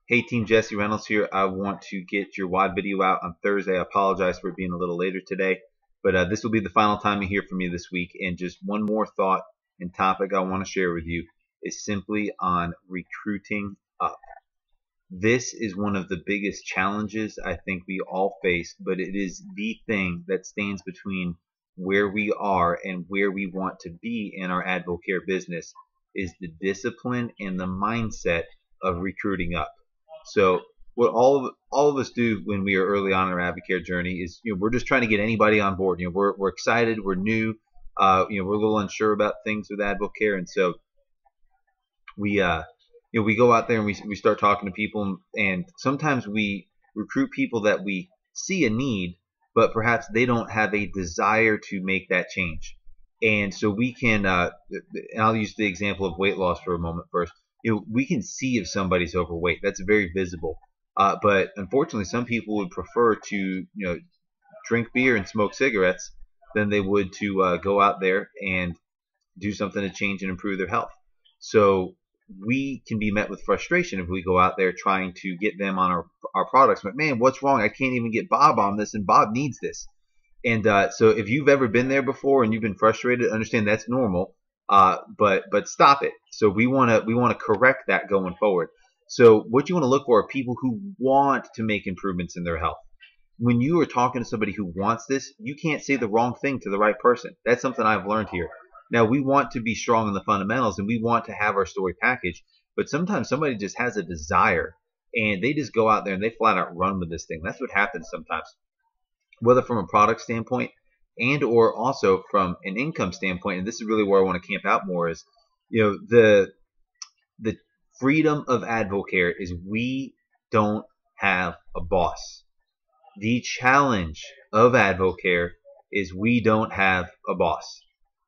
Hey team, Jesse Reynolds here. I want to get your WOD video out on Thursday. I apologize for it being a little later today, but this will be the final time you hear from me this week. And just one more thought and topic I want to share with you is simply on recruiting up. This is one of the biggest challenges I think we all face, but it is the thing that stands between where we are and where we want to be in our AdvoCare business is the discipline and the mindset of recruiting up. So what all of us do when we are early on in our AdvoCare journey is, we're just trying to get anybody on board. We're excited, we're new, we're a little unsure about things with AdvoCare, and so we we go out there and we start talking to people, and sometimes we recruit people that we see a need, but perhaps they don't have a desire to make that change. And so we can, and I'll use the example of weight loss for a moment first. We can see if somebody's overweight. That's very visible. But unfortunately, some people would prefer to, drink beer and smoke cigarettes than they would to go out there and do something to change and improve their health. So we can be met with frustration if we go out there trying to get them on our products. But man, what's wrong? I can't even get Bob on this, and Bob needs this. And so if you've ever been there before and you've been frustrated, understand that's normal. But stop it. So we want to correct that going forward. So what you want to look for are people who want to make improvements in their health. When you are talking to somebody who wants this, you can't say the wrong thing to the right person. That's something I've learned here. Now, we want to be strong in the fundamentals and we want to have our story packaged, but sometimes somebody just has a desire and they just go out there and they flat out run with this thing. That's what happens sometimes, whether from a product standpoint and or also from an income standpoint. And this is really where I want to camp out more is, the freedom of AdvoCare is we don't have a boss. The challenge of AdvoCare is we don't have a boss.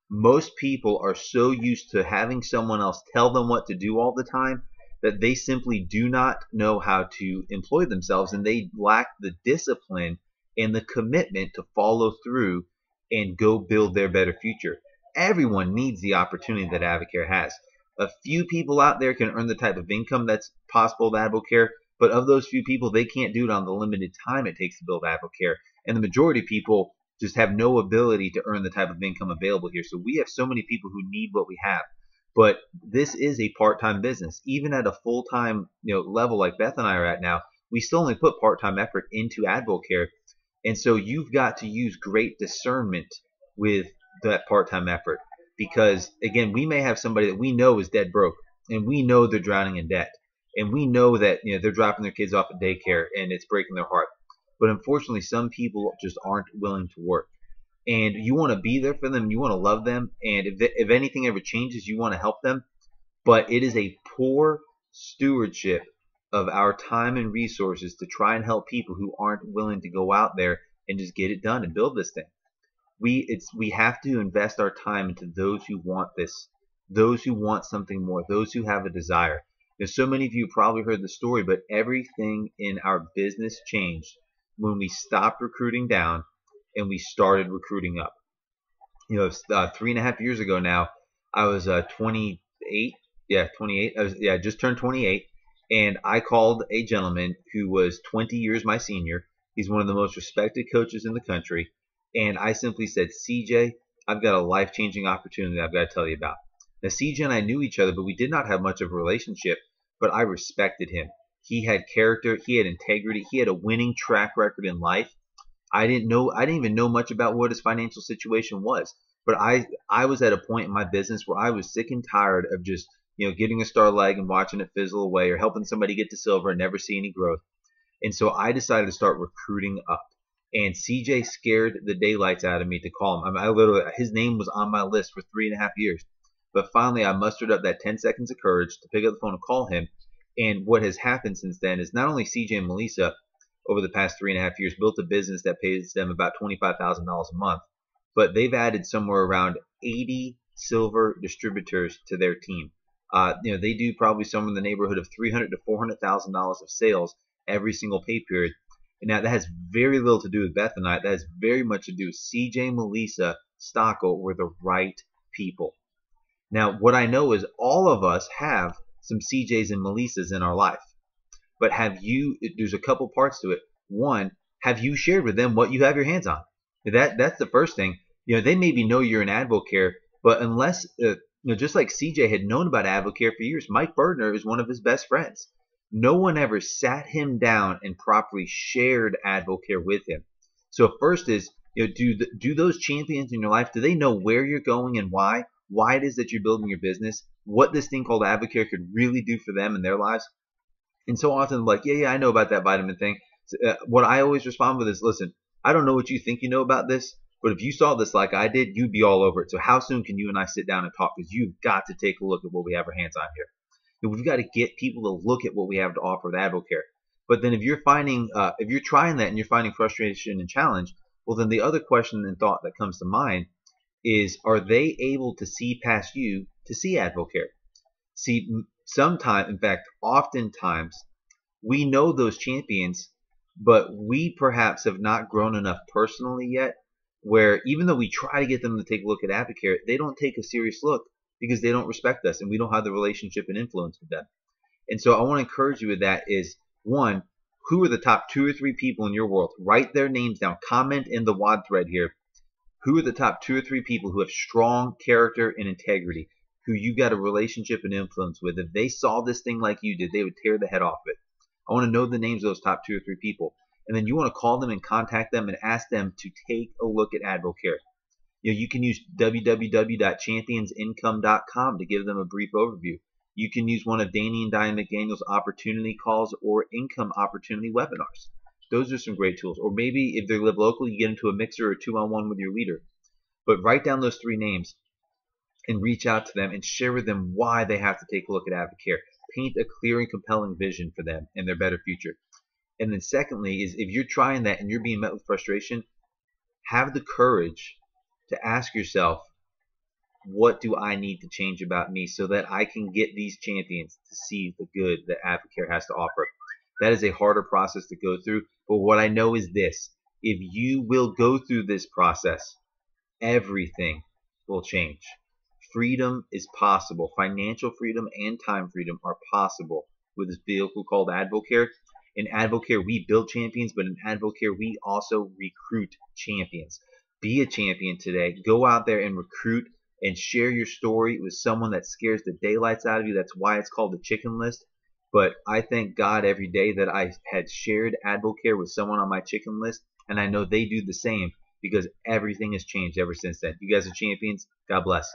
Most people are so used to having someone else tell them what to do all the time that they simply do not know how to employ themselves, and they lack the discipline and the commitment to follow through and go build their better future. Everyone needs the opportunity that AdvoCare has. A few people out there can earn the type of income that's possible with AdvoCare, but of those few people, they can't do it on the limited time it takes to build AdvoCare. And the majority of people just have no ability to earn the type of income available here. So we have so many people who need what we have. But this is a part-time business. Even at a full-time level like Beth and I are at now, we still only put part-time effort into AdvoCare. And so you've got to use great discernment with that part-time effort. Because, again, we may have somebody that we know is dead broke, and we know they're drowning in debt. And we know that they're dropping their kids off at daycare, and it's breaking their heart. But unfortunately, some people just aren't willing to work. And you want to be there for them. You want to love them. And if anything ever changes, you want to help them. But it is a poor stewardship of our time and resources to try and help people who aren't willing to go out there and just get it done and build this thing. We have to invest our time into those who want this, those who want something more, those who have a desire. There's so many of you probably heard the story, but everything in our business changed when we stopped recruiting down and we started recruiting up. 3.5 years ago now, I was 28. Yeah, 28. I just turned 28, and I called a gentleman who was 20 years my senior. He's one of the most respected coaches in the country. And I simply said, CJ, I've got a life-changing opportunity I've got to tell you about. Now, CJ and I knew each other, but we did not have much of a relationship, but I respected him. He had character, he had integrity, he had a winning track record in life. I didn't even know much about what his financial situation was, but I was at a point in my business where I was sick and tired of just, getting a star leg and watching it fizzle away, or helping somebody get to silver and never see any growth. And so I decided to start recruiting up. And CJ scared the daylights out of me to call him. His name was on my list for 3.5 years. But finally, I mustered up that 10 seconds of courage to pick up the phone and call him. And what has happened since then is not only CJ and Melissa, over the past 3.5 years, built a business that pays them about $25,000 a month, but they've added somewhere around 80 silver distributors to their team. They do probably somewhere in the neighborhood of $300,000 to $400,000 of sales every single pay period. And now that has very little to do with Beth and I. That has very much to do with CJ, Melissa, Stockel were the right people. Now, what I know is all of us have some CJs and Melissas in our life. but there's a couple parts to it. One, have you shared with them what you have your hands on? That's the first thing. They maybe know you're an Advocare, but unless just like CJ had known about Advocare for years, Mike Bergner is one of his best friends. No one ever sat him down and properly shared Advocare with him. So first is, do those champions in your life, do they know where you're going and why it is that you're building your business, what this thing called Advocare could really do for them in their lives? And so often, like, yeah, I know about that vitamin thing. What I always respond with is, listen, I don't know what you think you know about this, but if you saw this like I did, you'd be all over it. So how soon can you and I sit down and talk? Because you've got to take a look at what we have our hands on here. And we've got to get people to look at what we have to offer with Advocare. But then if you're trying that and you're finding frustration and challenge, well, then the other question and thought that comes to mind is, are they able to see past you to see Advocare? See, sometimes, in fact, oftentimes, we know those champions, but we perhaps have not grown enough personally yet, where even though we try to get them to take a look at Advocare, they don't take a serious look because they don't respect us and we don't have the relationship and influence with them. And so I want to encourage you with that is, one, who are the top 2 or 3 people in your world? Write their names down. Comment in the WOD thread here. Who are the top 2 or 3 people who have strong character and integrity, who you got a relationship and influence with? If they saw this thing like you did, they would tear the head off of it. I want to know the names of those top 2 or 3 people. And then you want to call them and contact them and ask them to take a look at Advocare. You can use www.championsincome.com to give them a brief overview. You can use one of Danny and Diane McDaniel's opportunity calls or income opportunity webinars. Those are some great tools. Or maybe if they live locally, you get into a mixer or 2-on-1 with your leader. But write down those 3 names and reach out to them and share with them why they have to take a look at Advocare. Paint a clear and compelling vision for them and their better future. And then secondly is, if you're trying that and you're being met with frustration, have the courage to ask yourself, what do I need to change about me so that I can get these champions to see the good that Advocare has to offer? That is a harder process to go through, but what I know is this: if you will go through this process, everything will change. Freedom is possible. Financial freedom and time freedom are possible with this vehicle called Advocare. In Advocare, we build champions, but in Advocare, we also recruit champions. Be a champion today. Go out there and recruit and share your story with someone that scares the daylights out of you. That's why it's called the chicken list. But I thank God every day that I had shared Advocare with someone on my chicken list, and I know they do the same because everything has changed ever since then. You guys are champions. God bless.